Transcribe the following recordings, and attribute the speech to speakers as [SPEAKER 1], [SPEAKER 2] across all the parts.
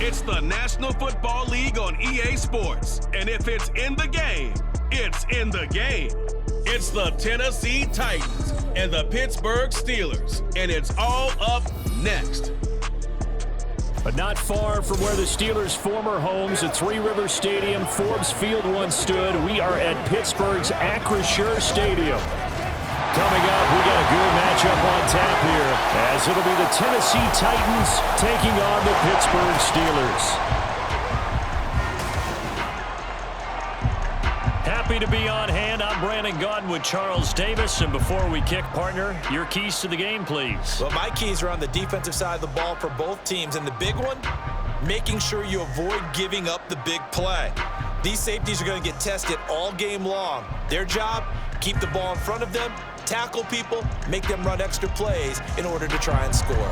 [SPEAKER 1] It's the National Football League on EA Sports. And if it's in the game, it's in the game. It's the Tennessee Titans and the Pittsburgh Steelers. And it's all up next.
[SPEAKER 2] But not far from where the Steelers' former homes at Three Rivers Stadium, Forbes Field once stood, we are at Pittsburgh's Acrisure Stadium. Coming up, we got a good matchup on tap here, as it'll be the Tennessee Titans taking on the Pittsburgh Steelers. Happy to be on hand. I'm Brandon Gaudin with Charles Davis. And before we kick, partner, your keys to the game, please.
[SPEAKER 3] Well, my keys are on the defensive side of the ball for both teams. And the big one, making sure you avoid giving up the big play. These safeties are going to get tested all game long. Their job, keep the ball in front of them, tackle people, make them run extra plays in order to try and score.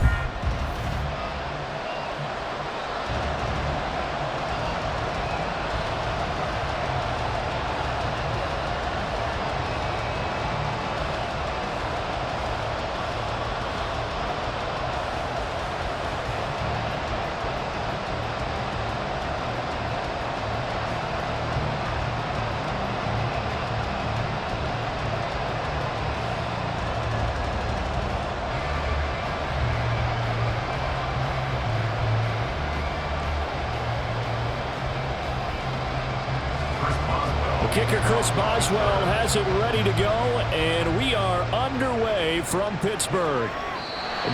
[SPEAKER 2] Kicker Chris Boswell has it ready to go, and we are underway from Pittsburgh.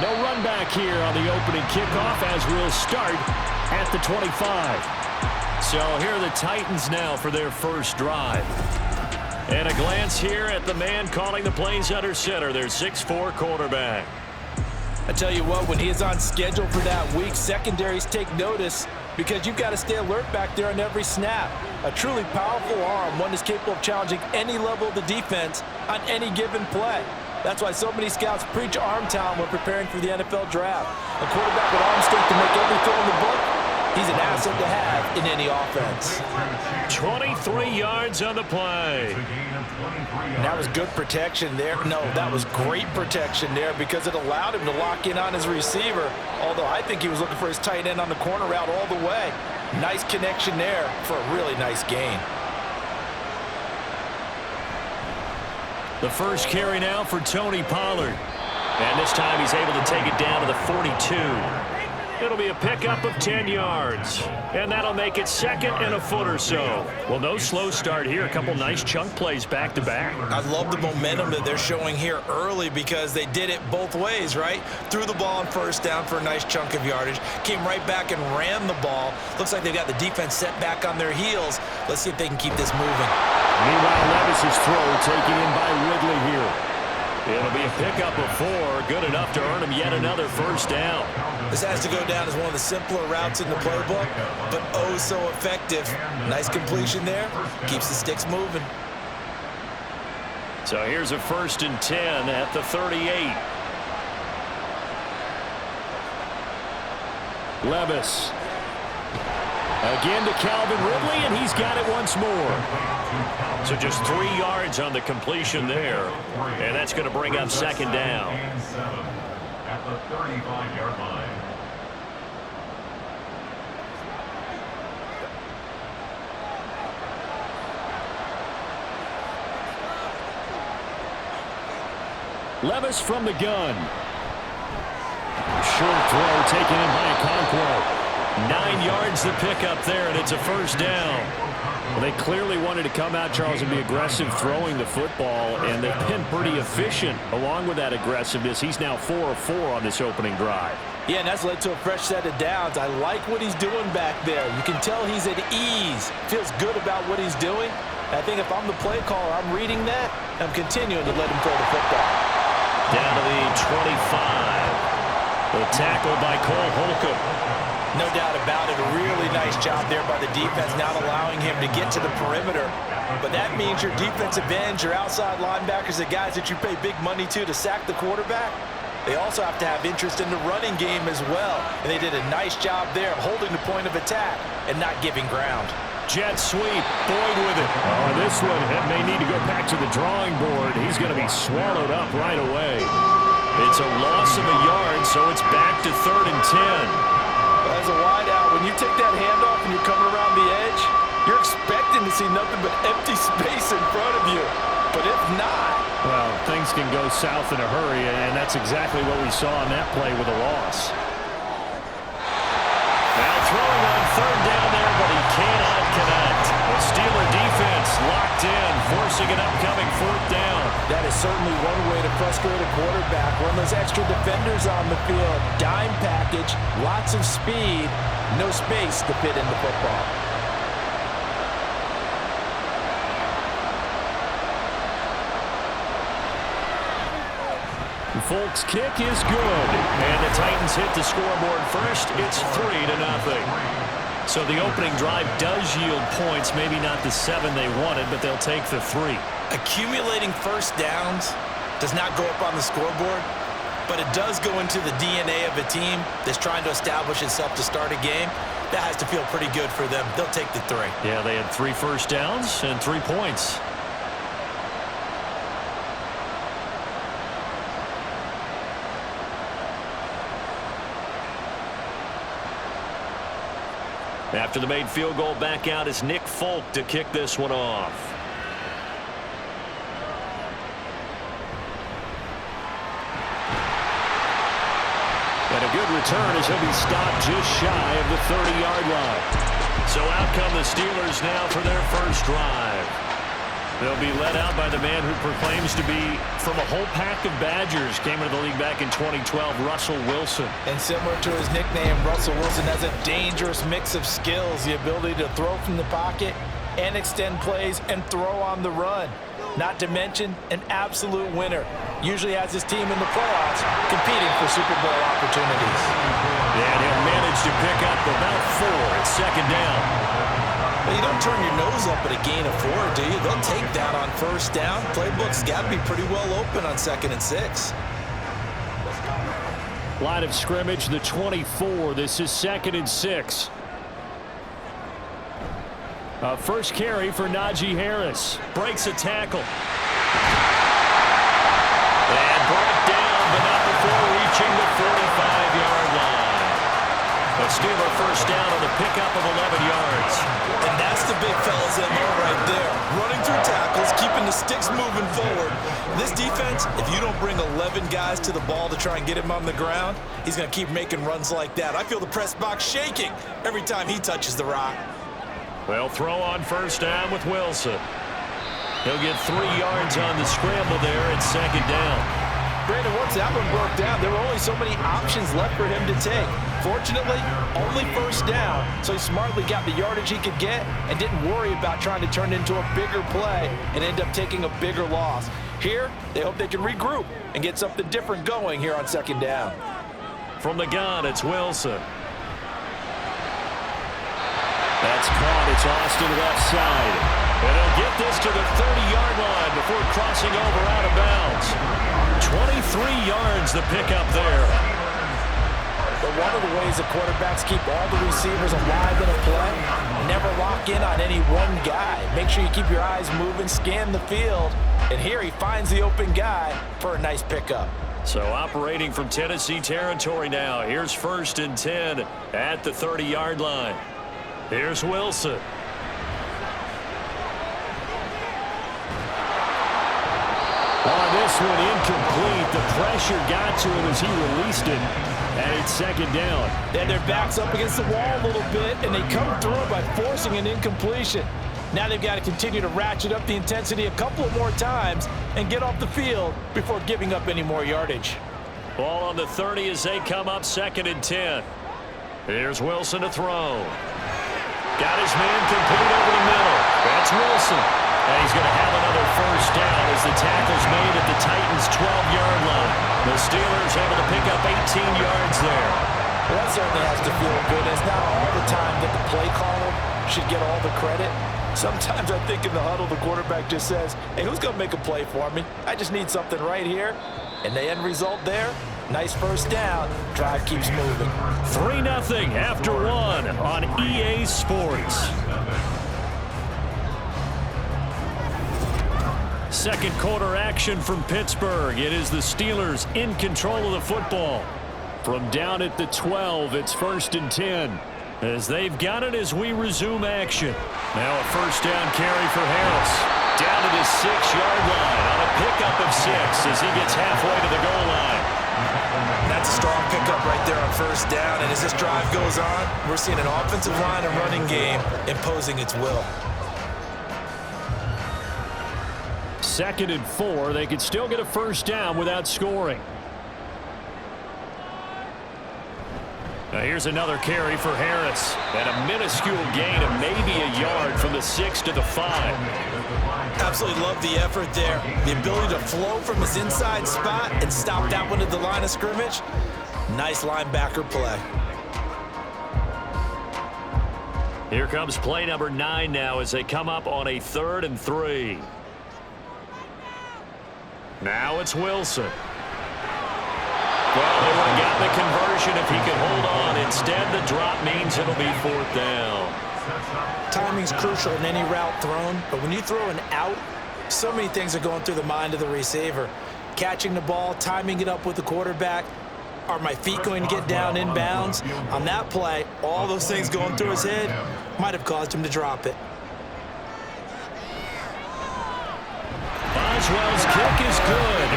[SPEAKER 2] No run back here on the opening kickoff as we'll start at the 25. So here are the Titans now for their first drive. And a glance here at the man calling the plays under center, their 6'4" quarterback.
[SPEAKER 3] I tell you what, when he is on schedule for that week, secondaries take notice because you've got to stay alert back there on every snap. A truly powerful arm, one that's capable of challenging any level of the defense on any given play. That's why so many scouts preach arm talent when preparing for the NFL draft. A quarterback with arm strength to make every throw in the book, he's an asset to have in any offense.
[SPEAKER 2] 23 yards on the play.
[SPEAKER 3] And that was good protection there. No, that was great protection there because it allowed him to lock in on his receiver. Although I think he was looking for his tight end on the corner route all the way. Nice connection there for a really nice gain.
[SPEAKER 2] The first carry now for Tony Pollard. And this time he's able to take it down to the 42. It'll be a pickup of 10 yards. And that'll make it second and a foot or so. Well, no slow start here. A couple nice chunk plays back-to-back.
[SPEAKER 3] I love the momentum that they're showing here early because they did it both ways, right? Threw the ball on first down for a nice chunk of yardage. Came right back and ran the ball. Looks like they've got the defense set back on their heels. Let's see if they can keep this moving.
[SPEAKER 2] Meanwhile, Levis's throw taken in by Ridley here. It'll be a pickup of 4, good enough to earn him yet another first down.
[SPEAKER 3] This has to go down as one of the simpler routes in the playbook, but oh so effective. Nice completion there, keeps the sticks moving.
[SPEAKER 2] So here's a 1st and 10 at the 38. Levis. Again to Calvin Ridley, and he's got it once more. So just 3 yards on the completion there. And that's going to bring up second down.
[SPEAKER 4] At the 35-yard line.
[SPEAKER 2] Levis from the gun. Short throw taken in by Okonkwo. 9 yards to pick up there, and it's a first down. Well, they clearly wanted to come out, Charles, and be aggressive throwing the football, and they've been pretty efficient along with that aggressiveness. He's now 4 of 4 on this opening drive.
[SPEAKER 3] Yeah, and that's led to a fresh set of downs. I like what he's doing back there. You can tell he's at ease, feels good about what he's doing. And I think if I'm the play caller, I'm reading that, and I'm continuing to let him throw the football.
[SPEAKER 2] Down to the 25. The tackle by Cole Holcomb.
[SPEAKER 3] No doubt about it. A really nice job there by the defense, not allowing him to get to the perimeter. But that means your defensive ends, your outside linebackers, the guys that you pay big money to sack the quarterback, they also have to have interest in the running game as well. And they did a nice job there holding the point of attack and not giving ground.
[SPEAKER 2] Jet sweep. Boyd with it. Oh, this one may need to go back to the drawing board. He's going to be swallowed up right away. It's a loss of a yard, so it's back to 3rd and 10.
[SPEAKER 3] As a wideout, when you take that handoff and you're coming around the edge, you're expecting to see nothing but empty space in front of you. But if not...
[SPEAKER 2] Well, things can go south in a hurry, and that's exactly what we saw on that play with a loss. Now throwing on third down there, but he cannot connect. The Steeler defense locked in, forcing an upcoming fourth down.
[SPEAKER 3] That is certainly one way to frustrate a quarterback. Run those extra defenders on the field. Dime package, lots of speed, no space to fit in the football.
[SPEAKER 2] Folk's kick is good, and the Titans hit the scoreboard first. It's 3-0. So the opening drive does yield points, maybe not the 7 they wanted, but they'll take the 3.
[SPEAKER 3] Accumulating first downs does not go up on the scoreboard, but it does go into the DNA of a team that's trying to establish itself to start a game. That has to feel pretty good for them. They'll take the 3.
[SPEAKER 2] Yeah, they had 3 first downs and 3 points. After the made field goal, back out is Nick Folk to kick this one off. And a good return as he'll be stopped just shy of the 30-yard line. So out come the Steelers now for their first drive. They'll be led out by the man who proclaims to be from a whole pack of Badgers. Came into the league back in 2012, Russell Wilson.
[SPEAKER 3] And similar to his nickname, Russell Wilson has a dangerous mix of skills. The ability to throw from the pocket and extend plays and throw on the run. Not to mention an absolute winner. Usually has his team in the playoffs competing for Super Bowl opportunities.
[SPEAKER 2] And he'll manage to pick up about 4 at second down.
[SPEAKER 3] Well, you don't turn your nose up at a gain of 4, do you? They'll take that on first down. Playbook's got to be pretty well open on 2nd and 6.
[SPEAKER 2] Line of scrimmage, the 24. This is 2nd and 6. First carry for Najee Harris. Breaks a tackle. And brought down, but not before reaching the 45-yard line. A Steeler first down on the pickup of 11 yards.
[SPEAKER 3] And that's the big fella's MO right there. Running through tackles, keeping the sticks moving forward. This defense, if you don't bring 11 guys to the ball to try and get him on the ground, he's going to keep making runs like that. I feel the press box shaking every time he touches the rock.
[SPEAKER 2] Well, throw on first down with Wilson. He'll get 3 yards on the scramble there at second down.
[SPEAKER 3] Brandon, once that one broke down, there were only so many options left for him to take. Fortunately, only first down, so he smartly got the yardage he could get and didn't worry about trying to turn it into a bigger play and end up taking a bigger loss. Here, they hope they can regroup and get something different going here on second down.
[SPEAKER 2] From the gun, it's Wilson. That's caught. It's Austin left side. And he'll get this to the 30-yard line before crossing over out of bounds. 23 yards the pickup there.
[SPEAKER 3] But one of the ways the quarterbacks keep all the receivers alive in a play, never lock in on any one guy. Make sure you keep your eyes moving, scan the field, and here he finds the open guy for a nice pickup.
[SPEAKER 2] So operating from Tennessee territory now. Here's 1st and 10 at the 30-yard line. Here's Wilson. On this one, incomplete. The pressure got to him as he released it, and it's second down.
[SPEAKER 3] And their back's up against the wall a little bit, and they come through by forcing an incompletion. Now they've got to continue to ratchet up the intensity a couple of more times and get off the field before giving up any more yardage.
[SPEAKER 2] Ball on the 30 as they come up 2nd and 10. Here's Wilson to throw. Got his man complete over the middle. That's Wilson. And he's going to have another first down as the tackle's made at the Titans' 12-yard line. The Steelers able to pick up 18 yards there.
[SPEAKER 3] Well, that certainly has to feel good. It's not all the time that the play caller should get all the credit. Sometimes I think in the huddle, the quarterback just says, hey, who's going to make a play for me? I just need something right here. And the end result there, nice first down. Drive keeps moving.
[SPEAKER 2] 3-0 after 1 on EA Sports. Second quarter action from Pittsburgh. It is the Steelers in control of the football. From down at the 12, it's 1st and 10. As they've got it as we resume action. Now a first down carry for Harris. Down at his 6-yard line on a pickup of 6 as he gets halfway to the goal line.
[SPEAKER 3] That's a strong pickup right there on first down. And as this drive goes on, we're seeing an offensive line and running game imposing its will.
[SPEAKER 2] 2nd and 4. They could still get a first down without scoring. Now here's another carry for Harris. And a minuscule gain of maybe a yard from the 6 to the 5.
[SPEAKER 3] Absolutely love the effort there. The ability to flow from his inside spot and stop that one at the line of scrimmage. Nice linebacker play.
[SPEAKER 2] Here comes play number 9 now as they come up on a 3rd and 3. Now it's Wilson. Well, they would have gotten the conversion if he could hold on. Instead, the drop means it'll be 4th down.
[SPEAKER 3] Timing's crucial in any route thrown, but when you throw an out, so many things are going through the mind of the receiver. Catching the ball, timing it up with the quarterback. Are my feet going to get down inbounds? On that play, all those things going through his head might have caused him to drop it.
[SPEAKER 2] Boswell's kick is good.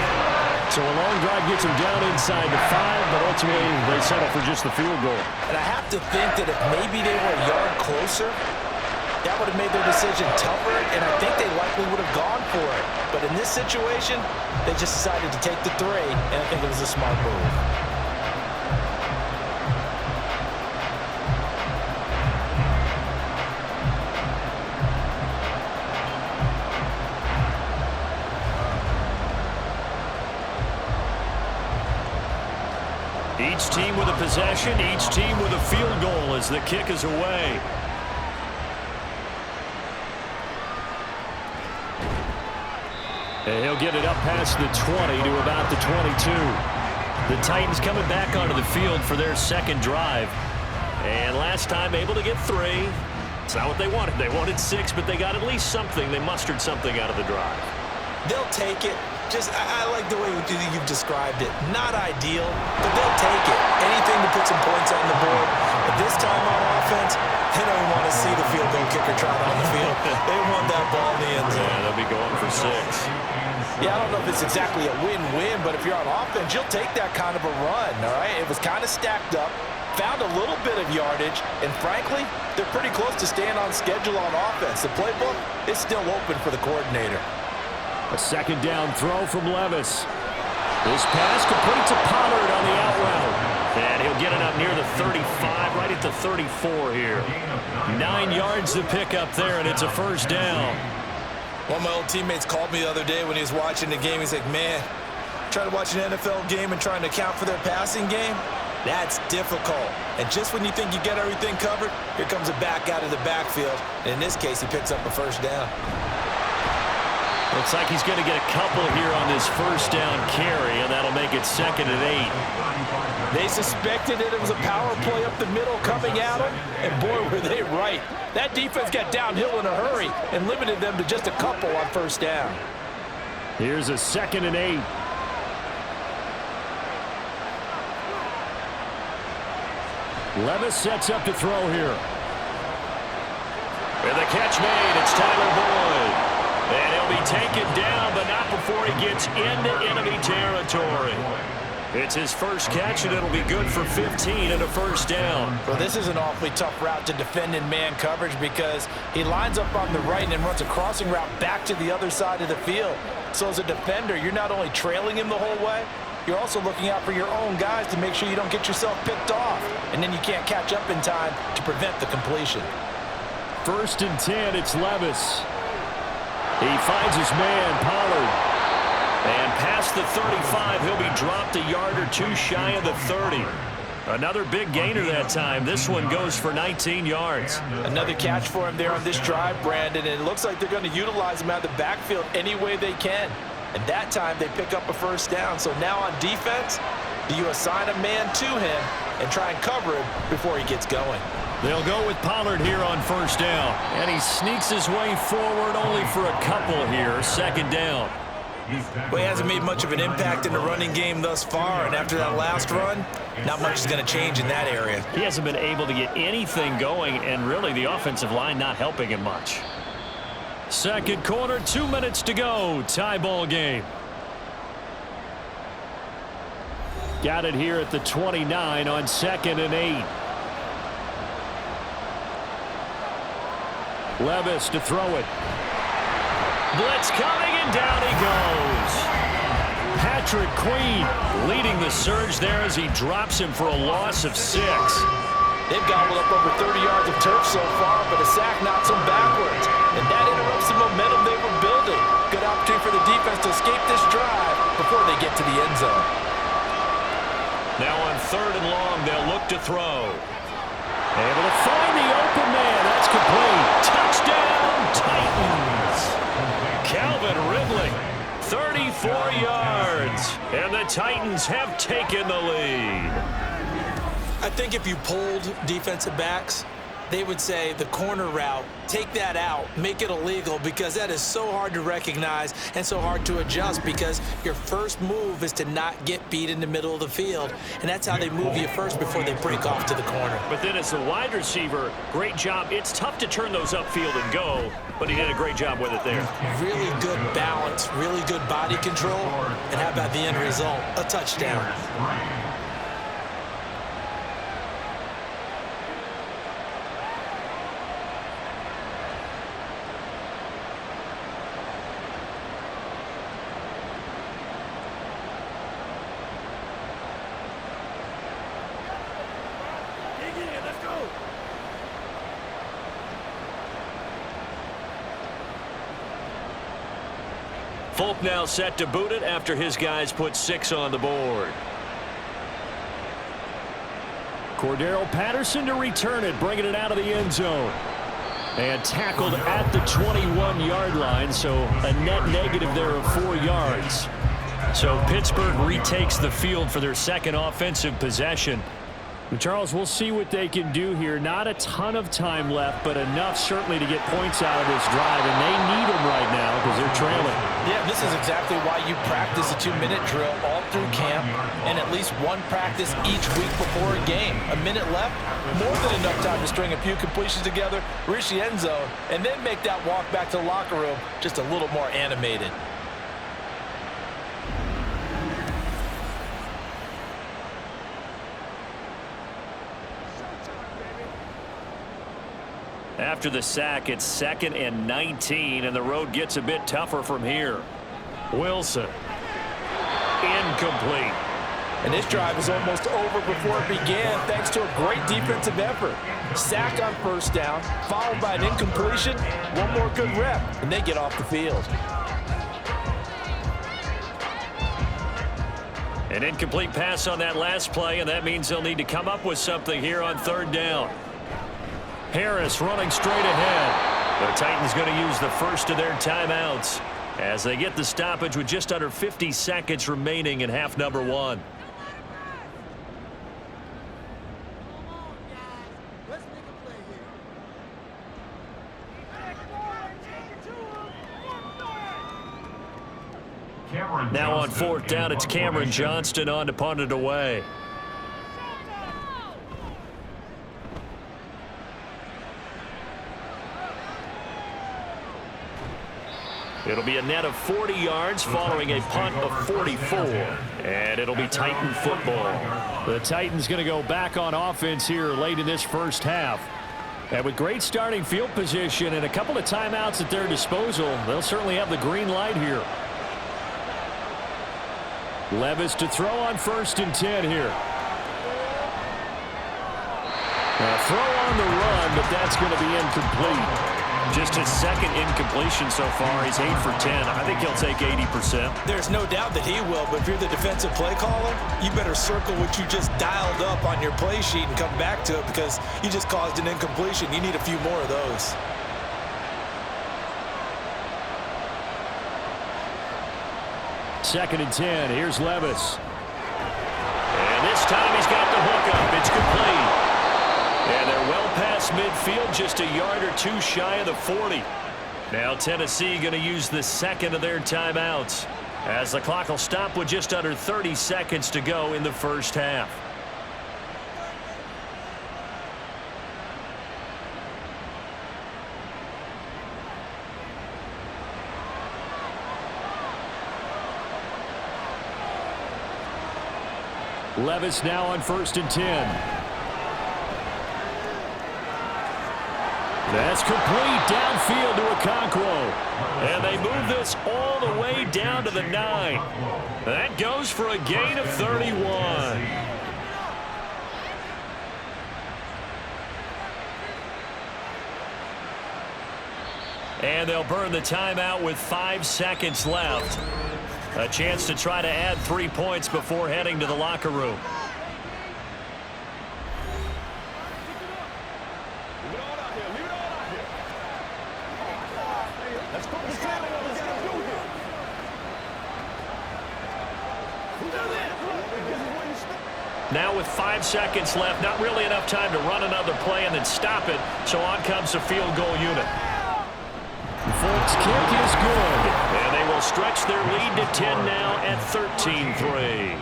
[SPEAKER 2] So a long drive gets him down inside the 5, but ultimately they settle for just the field goal.
[SPEAKER 3] And I have to think that if maybe they were a yard closer, that would have made their decision tougher, and I think they likely would have gone for it. But in this situation, they just decided to take the 3, and I think it was a smart move.
[SPEAKER 2] Each team with a possession, each team with a field goal as the kick is away. And he'll get it up past the 20 to about the 22. The Titans coming back onto the field for their 2nd drive. And last time able to get 3. It's not what they wanted. They wanted 6, but they got at least something. They mustered something out of the drive.
[SPEAKER 3] They'll take it. I like the way you've described it. Not ideal, but they'll take it. Anything to put some points on the board. But this time on offense, they don't want to see the field goal kicker trot on the field. They want that ball in the end zone.
[SPEAKER 2] Yeah, they'll be going for 6.
[SPEAKER 3] Yeah, I don't know if it's exactly a win-win, but if you're on offense, you'll take that kind of a run, all right? It was kind of stacked up, found a little bit of yardage, and frankly, they're pretty close to staying on schedule on offense. The playbook is still open for the coordinator.
[SPEAKER 2] A 2nd down throw from Levis. This pass complete to Pollard on the out route. And he'll get it up near the 35, right at the 34 here. 9 yards to pick up there, and it's a first down.
[SPEAKER 3] One of my old teammates called me the other day when he was watching the game. He's like, man, trying to watch an NFL game and trying to account for their passing game, that's difficult. And just when you think you get everything covered, here comes a back out of the backfield. And in this case, he picks up a first down.
[SPEAKER 2] Looks like he's going to get a couple here on this first down carry, and that'll make it 2nd and 8.
[SPEAKER 3] They suspected it was a power play up the middle coming at them, and boy, were they right. That defense got downhill in a hurry and limited them to just a couple on first down.
[SPEAKER 2] Here's a 2nd and 8. Levis sets up to throw here. And the catch made. It's Tyler Boyd. And he'll be taken down, but not before he gets into enemy territory. It's his first catch, and it'll be good for 15 and a first down.
[SPEAKER 3] Well, this is an awfully tough route to defend in man coverage because he lines up on the right and then runs a crossing route back to the other side of the field. So as a defender, you're not only trailing him the whole way, you're also looking out for your own guys to make sure you don't get yourself picked off. And then you can't catch up in time to prevent the completion.
[SPEAKER 2] 1st and 10, it's Levis. He finds his man, Pollard. And past the 35, he'll be dropped a yard or 2 shy of the 30. Another big gainer that time. This one goes for 19 yards.
[SPEAKER 3] Another catch for him there on this drive, Brandon, and it looks like they're going to utilize him out of the backfield any way they can. And that time, they pick up a first down. So now on defense, do you assign a man to him and try and cover him before he gets going?
[SPEAKER 2] They'll go with Pollard here on first down. And he sneaks his way forward only for a couple here. 2nd down.
[SPEAKER 3] Well, he hasn't made much of an impact in the running game thus far, and after that last run, not much is going to change in that area.
[SPEAKER 2] He hasn't been able to get anything going, and really the offensive line not helping him much. Second quarter, 2 minutes to go. Tie ball game. Got it here at the 29 on 2nd and 8. Levis to throw it. Blitz coming, and down he goes. Patrick Queen leading the surge there as he drops him for a loss of 6.
[SPEAKER 3] They've gobbled up over 30 yards of turf so far, but a sack knocks them backwards. And that interrupts the momentum they were building. Good opportunity for the defense to escape this drive before they get to the end zone.
[SPEAKER 2] Now on 3rd and long, they'll look to throw. Able to find the open man. That's complete. Touchdown, Titans. Calvin Ridley, 34 yards. And the Titans have taken the lead.
[SPEAKER 3] I think if you polled defensive backs, they would say the corner route, take that out, make it illegal, because that is so hard to recognize and so hard to adjust, because your first move is to not get beat in the middle of the field, and that's how they move you first before they break off to the corner.
[SPEAKER 2] But then as the wide receiver, great job. It's tough to turn those upfield and go, but he did a great job with it there.
[SPEAKER 3] Really good balance, really good body control, and how about the end result? A touchdown.
[SPEAKER 2] Folk now set to boot it after his guys put 6 on the board. Cordero Patterson to return it, bringing it out of the end zone. And tackled at the 21-yard line, so a net negative there of 4 yards. So Pittsburgh retakes the field for their second offensive possession. And Charles, we'll see what they can do here. Not a ton of time left, but enough certainly to get points out of this drive, and they need them right now because they're trailing.
[SPEAKER 3] Yeah, this is exactly why you practice a 2-minute drill all through camp and at least one practice each week before a game. A minute left, more than enough time to string a few completions together, reach the end zone, and then make that walk back to the locker room just a little more animated.
[SPEAKER 2] After the sack, it's 2nd and 19, and the road gets a bit tougher from here. Wilson. Incomplete.
[SPEAKER 3] And this drive was almost over before it began thanks to a great defensive effort. Sack on first down, followed by an incompletion, one more good rep, and they get off the field.
[SPEAKER 2] An incomplete pass on that last play, and that means they'll need to come up with something here on 3rd down. Harris running straight ahead. The Titans going to use the first of their timeouts as they get the stoppage with just under 50 seconds remaining in half number 1. Now on 4th down, it's Cameron Johnston on to punt it away. It'll be a net of 40 yards following a punt of 44. And it'll be Titan football. The Titans going to go back on offense here late in this first half. And with great starting field position and a couple of timeouts at their disposal, they'll certainly have the green light here. Levis to throw on 1st and 10 here. A throw on the run, but that's going to be incomplete. Just his 2nd incompletion so far. He's 8 for 10. I think he'll take 80%.
[SPEAKER 3] There's no doubt that he will, but if you're the defensive play caller, you better circle what you just dialed up on your play sheet and come back to it because you just caused an incompletion. You need a few more of those.
[SPEAKER 2] Second and 10. Here's Levis. And this time he's got the hook up. It's complete. And they're well past midfield, just a yard or two shy of the 40. Now Tennessee going to use the second of their timeouts, as the clock will stop with just under 30 seconds to go in the first half. Levis now on 1st and 10. That's complete downfield to Okonkwo. And they move this all the way down to the 9. That goes for a gain of 31. And they'll burn the timeout with 5 seconds left. A chance to try to add 3 points before heading to the locker room. Now with 5 seconds left, not really enough time to run another play and then stop it, so on comes the field goal unit. The Folks kick is good, and they will stretch their lead to 10 now at 13-3.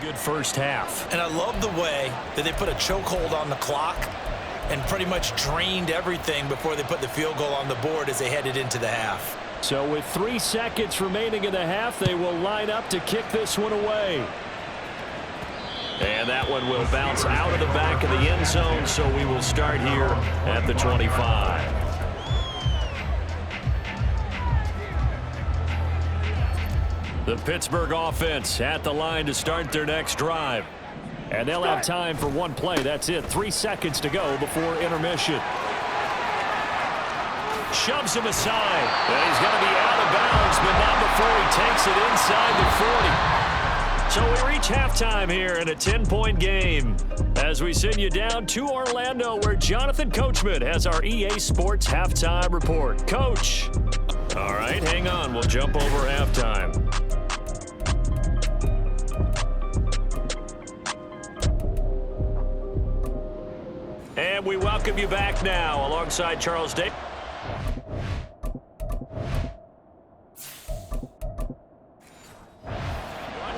[SPEAKER 2] Good first half.
[SPEAKER 3] And I love the way that they put a chokehold on the clock and pretty much drained everything before they put the field goal on the board as they headed into the half.
[SPEAKER 2] So with 3 seconds remaining in the half, they will line up to kick this one away. And that one will bounce out of the back of the end zone, so we will start here at the 25. The Pittsburgh offense at the line to start their next drive. And they'll have time for one play. That's it. 3 seconds to go before intermission. Shoves him aside. And he's going to be out of bounds, but not before he takes it inside the 40. So we reach halftime here in a 10-point game as we send you down to Orlando, where Jonathan Coachman has our EA Sports halftime report. Coach. All right, hang on. We'll jump over halftime. And we welcome you back now alongside Charles Day.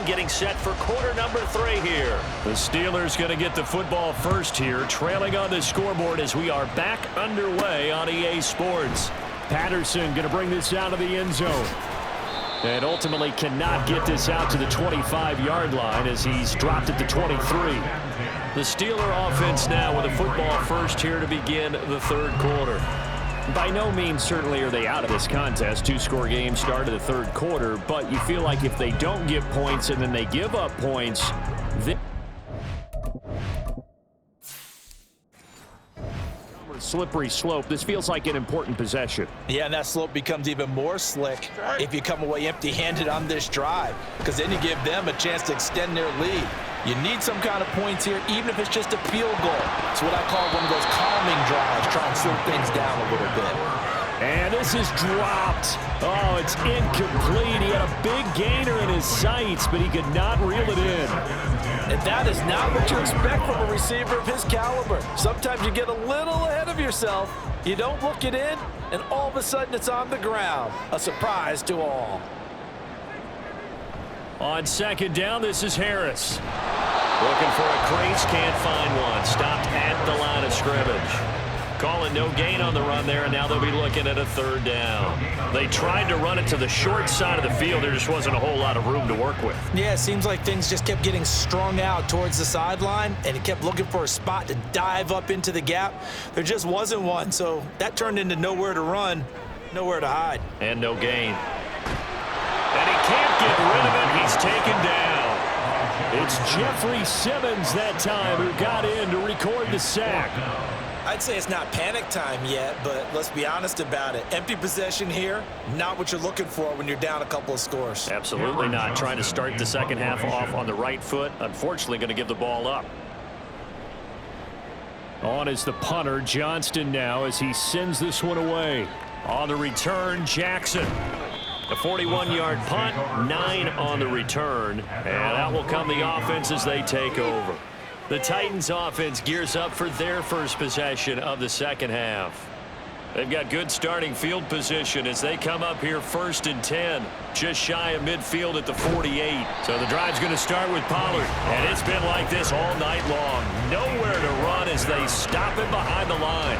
[SPEAKER 2] Getting set for quarter number 3 here. The Steelers going to get the football first here, trailing on the scoreboard as we are back underway on EA Sports. Patterson going to bring this out of the end zone. And ultimately cannot get this out to the 25-yard line as he's dropped at the 23. The Steeler offense now with a football first here to begin the third quarter. By no means certainly are they out of this contest. 2-score game start of the third quarter, but you feel like if they don't get points and then they give up points, slippery slope. This feels like an important possession.
[SPEAKER 3] Yeah, and that slope becomes even more slick if you come away empty-handed on this drive, because then you give them a chance to extend their lead. You need some kind of points here, even if it's just a field goal. It's what I call one of those calming drives, try and slow things down a little bit.
[SPEAKER 2] And this is dropped. Oh, it's incomplete. He had a big gainer in his sights, but he could not reel it in.
[SPEAKER 3] And that is not what you expect from a receiver of his caliber. Sometimes you get a little ahead of yourself. You don't look it in, and all of a sudden it's on the ground. A surprise to all.
[SPEAKER 2] On second down, this is Harris. Looking for a crease, can't find one. Stopped at the line of scrimmage. Calling no gain on the run there, and now they'll be looking at a third down. They tried to run it to the short side of the field. There just wasn't a whole lot of room to work with.
[SPEAKER 3] Yeah, it seems like things just kept getting strung out towards the sideline, and he kept looking for a spot to dive up into the gap. There just wasn't one, so that turned into nowhere to run, nowhere to hide.
[SPEAKER 2] And no gain. And he can't get rid of it. He's taken down. It's Jeffrey Simmons that time who got in to record the sack.
[SPEAKER 3] I'd say it's not panic time yet, but let's be honest about it. Empty possession here, not what you're looking for when you're down a couple of scores.
[SPEAKER 2] Absolutely not. Trying to start the second half off on the right foot. Unfortunately, going to give the ball up. On is the punter, Johnston now, as he sends this one away. On the return, Jackson. A 41-yard punt, 9 on the return. And out will come the offense as they take over. The Titans offense gears up for their first possession of the second half. They've got good starting field position as they come up here 1st and 10, just shy of midfield at the 48. So the drive's going to start with Pollard, and it's been like this all night long. Nowhere to run as they stop him behind the line.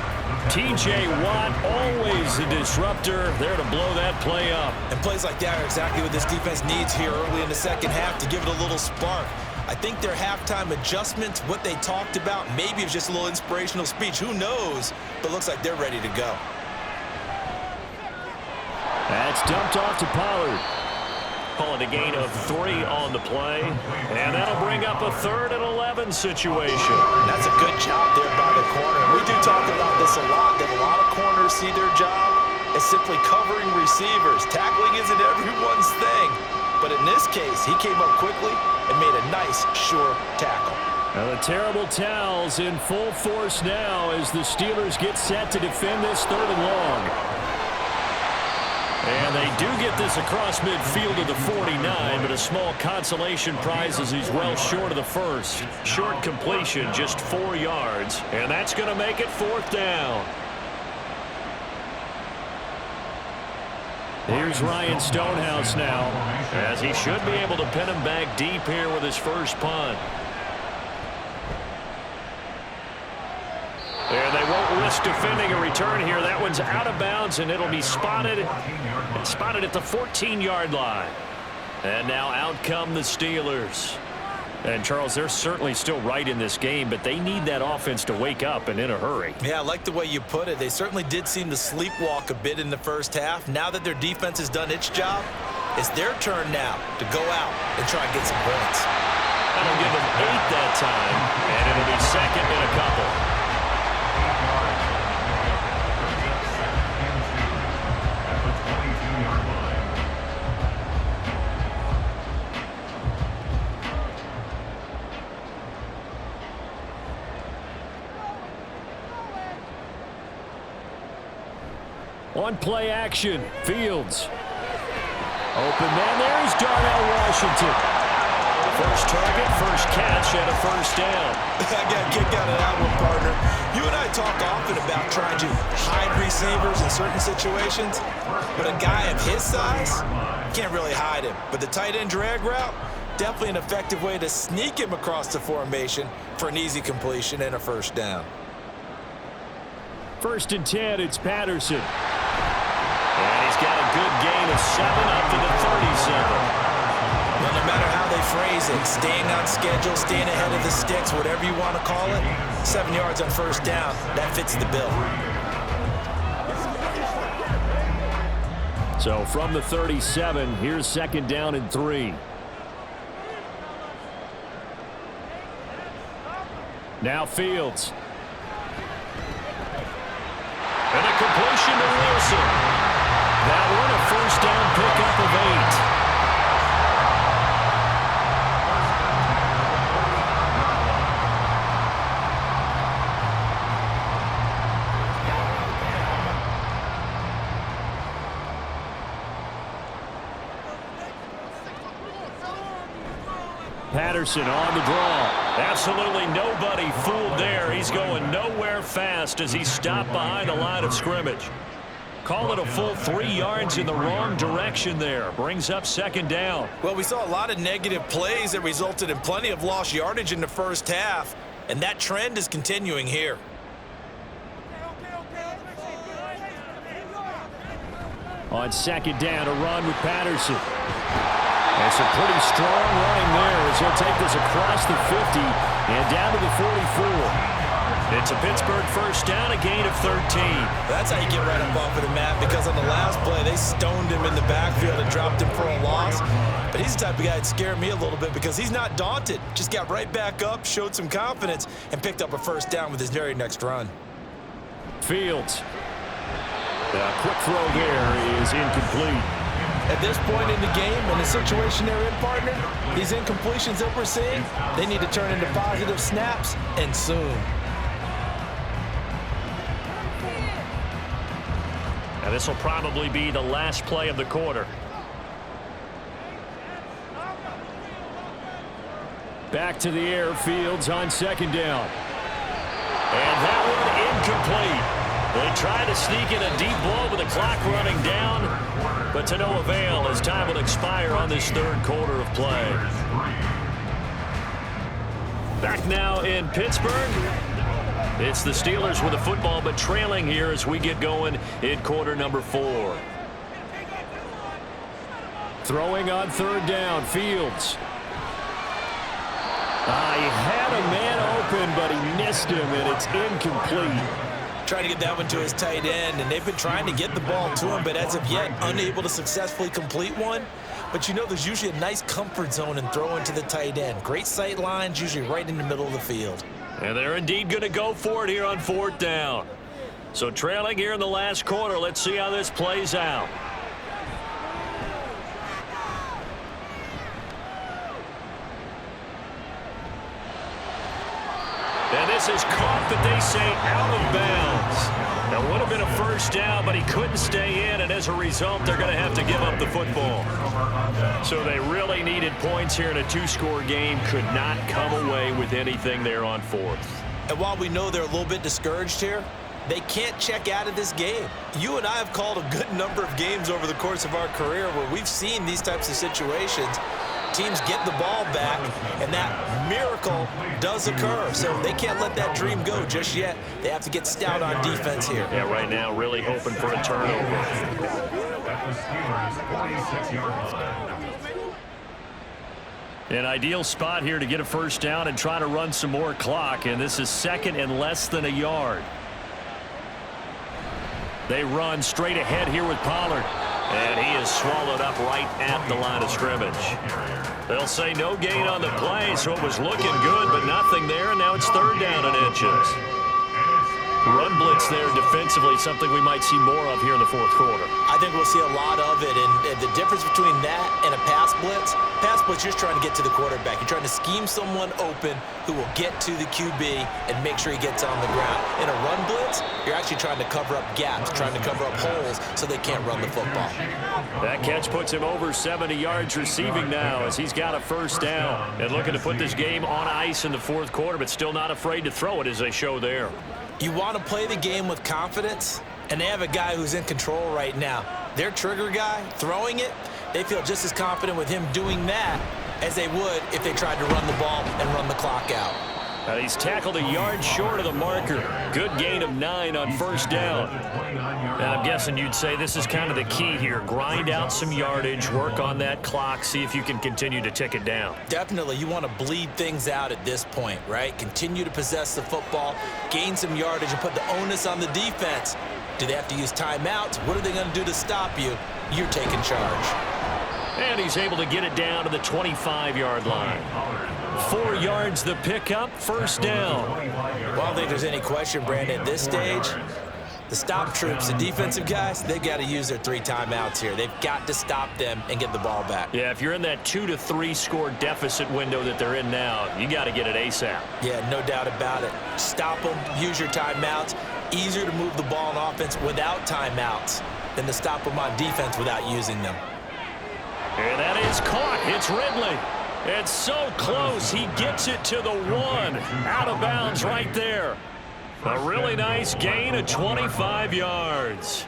[SPEAKER 2] T.J. Watt, always a disruptor, there to blow that play up.
[SPEAKER 3] And plays like that are exactly what this defense needs here early in the second half to give it a little spark. I think their halftime adjustments, what they talked about, maybe it was just a little inspirational speech. Who knows? But looks like they're ready to go.
[SPEAKER 2] That's dumped off to Pollard. Calling a gain of 3 on the play. And that'll bring up a 3rd and 11 situation.
[SPEAKER 3] That's a good job there by the corner. We do talk about this a lot, that a lot of corners see their job as simply covering receivers. Tackling isn't everyone's thing. But in this case, he came up quickly and made a nice, sure tackle.
[SPEAKER 2] Now the terrible towels in full force now as the Steelers get set to defend this 3rd and long. And they do get this across midfield of the 49, but a small consolation prize as he's well short of the first. Short completion, just 4 yards, and that's going to make it 4th down. Here's Ryan Stonehouse now, as he should be able to pin him back deep here with his first punt. And they won't risk defending a return here. That one's out of bounds, and it'll be spotted at the 14-yard line. And now out come the Steelers. And, Charles, they're certainly still right in this game, but they need that offense to wake up and in a hurry.
[SPEAKER 3] Yeah, I like the way you put it. They certainly did seem to sleepwalk a bit in the first half. Now that their defense has done its job, it's their turn now to go out and try and get some points.
[SPEAKER 2] That'll give them 8 that time, and it'll be 2nd and a couple. On play action, Fields. Open man, there's Darnell Washington. First target, first catch, and a 1st down.
[SPEAKER 3] I got kicked out of that one, partner. You and I talk often about trying to hide receivers in certain situations, but a guy of his size, can't really hide him. But the tight end drag route, definitely an effective way to sneak him across the formation for an easy completion and a 1st down.
[SPEAKER 2] 1st and 10, it's Patterson. And he's got a good gain of 7 up to the 37.
[SPEAKER 3] Well, no matter how they phrase it, staying on schedule, staying ahead of the sticks, whatever you want to call it, 7 yards on 1st down, that fits the bill.
[SPEAKER 2] So from the 37, here's 2nd down and 3. Now Fields. And a completion to Wilson. That one a 1st down pickup of 8. Patterson on the draw. Absolutely nobody fooled there. He's going nowhere fast as he's stopped behind the line of scrimmage. Call it a full 3 yards in the wrong direction there. Brings up 2nd down.
[SPEAKER 3] Well, we saw a lot of negative plays that resulted in plenty of lost yardage in the first half, and that trend is continuing here.
[SPEAKER 2] On 2nd down, a run with Patterson. And some pretty strong running there as he'll take this across the 50 and down to the 44. It's a Pittsburgh 1st down, a gain of 13.
[SPEAKER 3] That's how you get right up off of the mat, because on the last play, they stoned him in the backfield and dropped him for a loss. But he's the type of guy that scared me a little bit because he's not daunted. Just got right back up, showed some confidence, and picked up a 1st down with his very next run.
[SPEAKER 2] Fields. The quick throw there is incomplete.
[SPEAKER 3] At this point in the game, in the situation they're in, partner, these incompletions that we're seeing, they need to turn into positive snaps, and soon.
[SPEAKER 2] And this will probably be the last play of the quarter. Back to the air, Fields on second down. And that one incomplete. They try to sneak in a deep ball with the clock running down, but to no avail as time will expire on this third quarter of play. Back now in Pittsburgh. It's the Steelers with the football, but trailing here as we get going in quarter number 4. Throwing on third down, Fields. He had a man open, but he missed him, and it's incomplete.
[SPEAKER 3] Trying to get that one to his tight end, and they've been trying to get the ball to him, but as of yet, unable to successfully complete one. But you know there's usually a nice comfort zone in throwing to the tight end. Great sight lines, usually right in the middle of the field.
[SPEAKER 2] And they're indeed going to go for it here on fourth down. So trailing here in the last quarter, let's see how this plays out. And this is caught, but they say out of bounds. That would have been a first down, but he couldn't stay in, and as a result, they're going to have to give up the football. So they really needed points here in a 2-score game. Could not come away with anything there on fourth.
[SPEAKER 3] And while we know they're a little bit discouraged here, they can't check out of this game. You and I have called a good number of games over the course of our career where we've seen these types of situations. Teams get the ball back, and that miracle does occur. So they can't let that dream go just yet. They have to get stout on defense here.
[SPEAKER 2] Yeah, right now really hoping for a turnover.
[SPEAKER 4] At the Steelers' 46-yard line.
[SPEAKER 2] An ideal spot here to get a first down and try to run some more clock, and this is second and less than a yard. They run straight ahead here with Pollard. And he is swallowed up right at the line of scrimmage. They'll say no gain on the play, so it was looking good, but nothing there, and now it's third down and inches. Run blitz there defensively, something we might see more of here in the fourth quarter.
[SPEAKER 3] I think we'll see a lot of it, and the difference between that and a pass blitz, you're just trying to get to the quarterback. You're trying to scheme someone open who will get to the QB and make sure he gets on the ground. In a run blitz, you're actually trying to cover up gaps, trying to cover up holes so they can't run the football.
[SPEAKER 2] That catch puts him over 70 yards receiving now as he's got a first down. And looking to put this game on ice in the fourth quarter, but still not afraid to throw it as they show there.
[SPEAKER 3] You want to play the game with confidence, and they have a guy who's in control right now. Their trigger guy, throwing it, they feel just as confident with him doing that as they would if they tried to run the ball and run the clock out.
[SPEAKER 2] He's tackled a yard short of the marker. Good gain of 9 on first down. And I'm guessing you'd say this is kind of the key here. Grind out some yardage, work on that clock, see if you can continue to tick it down.
[SPEAKER 3] Definitely. You want to bleed things out at this point, right? Continue to possess the football, gain some yardage, and put the onus on the defense. Do they have to use timeouts? What are they going to do to stop you? You're taking charge.
[SPEAKER 2] And he's able to get it down to the 25-yard line. 4 yards the pickup, first down.
[SPEAKER 3] Well, I don't think there's any question, Brandon, at this stage, the stop troops, the defensive guys, they've got to use their 3 timeouts here. They've got to stop them and get the ball back.
[SPEAKER 2] Yeah, if you're in that 2 to 3 score deficit window that they're in now, you got to get it ASAP.
[SPEAKER 3] Yeah, no doubt about it. Stop them, use your timeouts. Easier to move the ball on offense without timeouts than to stop them on defense without using them.
[SPEAKER 2] And that is caught. It's Ridley. It's so close. He gets it to the 1. Out of bounds right there. A really nice gain of 25 yards.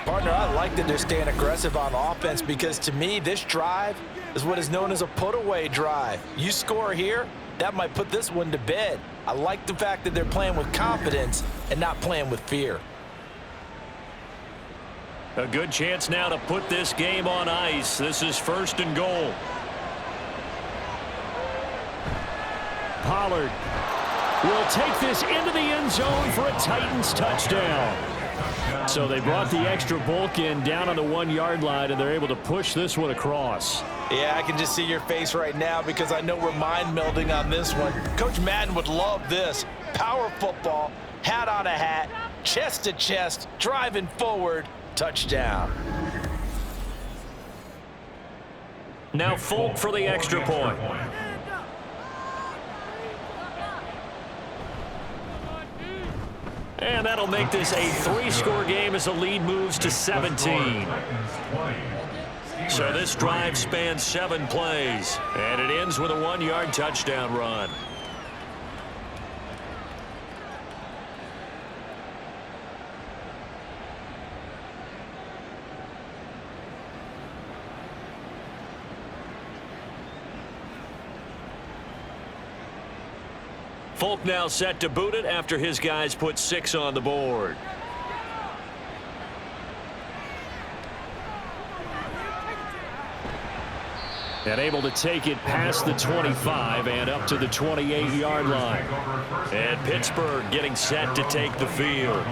[SPEAKER 3] Partner, I like that they're staying aggressive on offense because to me, this drive is what is known as a put-away drive. You score here, that might put this one to bed. I like the fact that they're playing with confidence and not playing with fear.
[SPEAKER 2] A good chance now to put this game on ice. This is first and goal. Pollard will take this into the end zone for a Titans touchdown. So they brought the extra bulk in down on the 1-yard line, and they're able to push this one across.
[SPEAKER 3] Yeah, I can just see your face right now because I know we're mind melding on this one. Coach Madden would love this. Power football, hat on a hat, chest to chest, driving forward, touchdown.
[SPEAKER 2] Now Folk for the extra point. And that'll make this a 3-score game as the lead moves to 17. So this drive spans 7 plays, and it ends with a 1-yard touchdown run. Folk now set to boot it after his guys put 6 on the board. And able to take it past the 25 and up to the 28-yard line. And Pittsburgh getting set to take the field.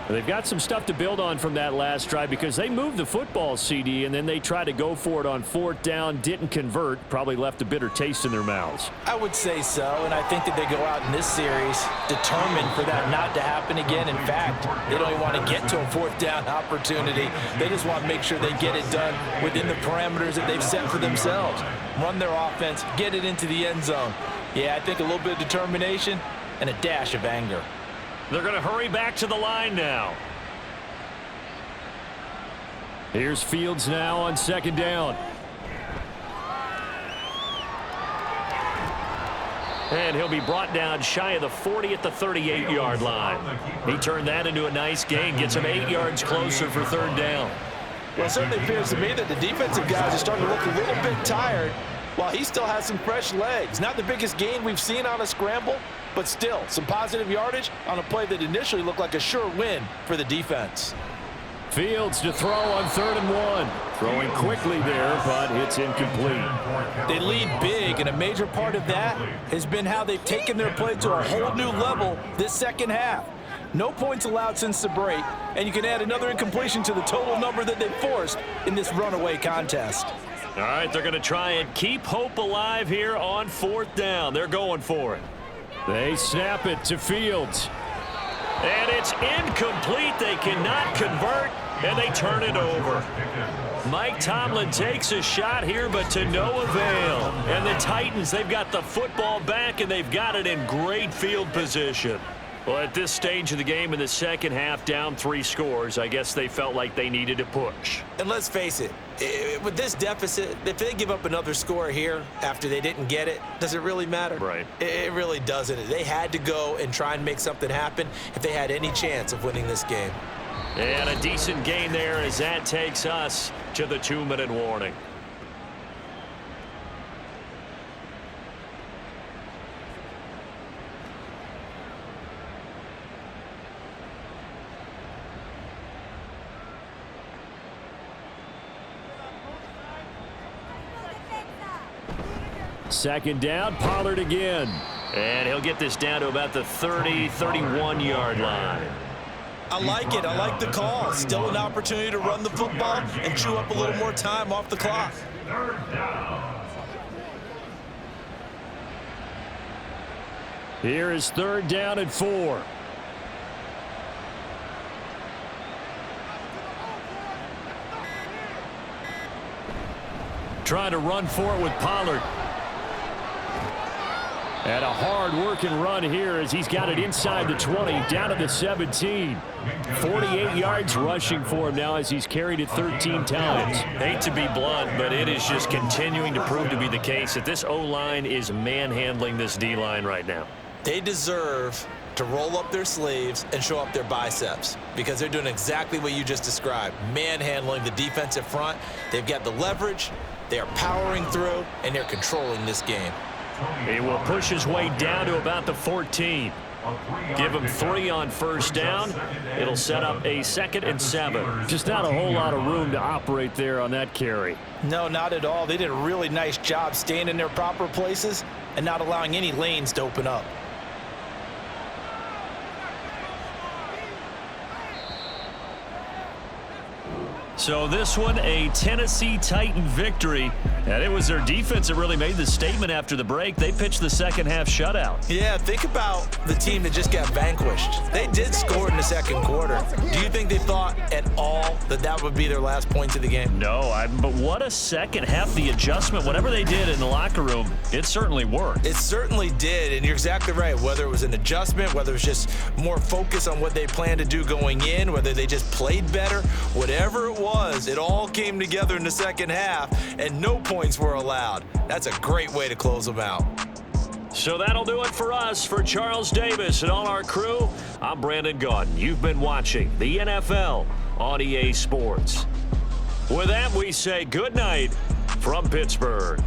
[SPEAKER 2] They've got some stuff to build on from that last drive because they moved the football, CD, and then they tried to go for it on 4th down, didn't convert, probably left a bitter taste in their mouths.
[SPEAKER 3] I would say so, and I think that they go out in this series determined for that not to happen again. In fact, they don't even want to get to a 4th down opportunity. They just want to make sure they get it done within the parameters that they've set for themselves. Run their offense, get it into the end zone. Yeah, I think a little bit of determination and a dash of anger.
[SPEAKER 2] They're going to hurry back to the line now. Here's Fields now on 2nd down. And he'll be brought down shy of the 40 at the 38-yard line. He turned that into a nice gain, gets him 8 yards closer for 3rd down.
[SPEAKER 3] Well, it certainly appears to me that the defensive guys are starting to look a little bit tired while he still has some fresh legs. Not the biggest gain we've seen on a scramble, but still some positive yardage on a play that initially looked like a sure win for the defense.
[SPEAKER 2] Fields to throw on 3rd and 1. Throwing quickly there, but it's incomplete.
[SPEAKER 3] They lead big, and a major part of that has been how they've taken their play to a whole new level this second half. No points allowed since the break, and you can add another incompletion to the total number that they forced in this runaway contest.
[SPEAKER 2] All right, they're going to try and keep hope alive here on 4th down. They're going for it. They snap it to Fields. And it's incomplete. They cannot convert, and they turn it over. Mike Tomlin takes a shot here, but to no avail. And the Titans, they've got the football back, and they've got it in great field position. Well, at this stage of the game in the second half, down 3 scores, I guess they felt like they needed to push.
[SPEAKER 3] And let's face it, with this deficit, if they give up another score here after they didn't get it, does it really matter?
[SPEAKER 2] Right.
[SPEAKER 3] It really doesn't. They had to go and try and make something happen if they had any chance of winning this game.
[SPEAKER 2] And a decent gain there as that takes us to the 2-minute warning. Second down, Pollard again. And he'll get this down to about the 30, 31-yard line.
[SPEAKER 3] I like it. I like the call. Still an opportunity to run the football and chew up a little more time off the clock.
[SPEAKER 4] 3rd down.
[SPEAKER 2] Here is 3rd down and 4. Trying to run for it with Pollard. And a hard-working run here as he's got it inside the 20, down to the 17. 48 yards rushing for him now as he's carried it 13 times. Hate to be blunt, but it is just continuing to prove to be the case that this O-line is manhandling this D-line right now.
[SPEAKER 3] They deserve to roll up their sleeves and show up their biceps because they're doing exactly what you just described, manhandling the defensive front. They've got the leverage, they're powering through, and they're controlling this game.
[SPEAKER 2] He will push his way down to about the 14. Give him 3 on 1st down. It'll set up a 2nd and 7. Just not a whole lot of room to operate there on that carry.
[SPEAKER 3] No, not at all. They did a really nice job staying in their proper places and not allowing any lanes to open up.
[SPEAKER 2] So this one, a Tennessee Titan victory. And it was their defense that really made the statement after the break. They pitched the second half shutout.
[SPEAKER 3] Yeah, think about the team that just got vanquished. They did score in the second quarter. Do you think they thought at all that that would be their last points of the game?
[SPEAKER 2] No, but what a second half. The adjustment, whatever they did in the locker room, it certainly worked.
[SPEAKER 3] It certainly did, and you're exactly right. Whether it was an adjustment, whether it was just more focus on what they planned to do going in, whether they just played better, whatever it was, it all came together in the second half, and no points were allowed. That's a great way to close them out.
[SPEAKER 2] So that'll do it for us. For Charles Davis and all our crew, I'm Brandon Gaudin. You've been watching the NFL on EA Sports. With that, we say good night from Pittsburgh.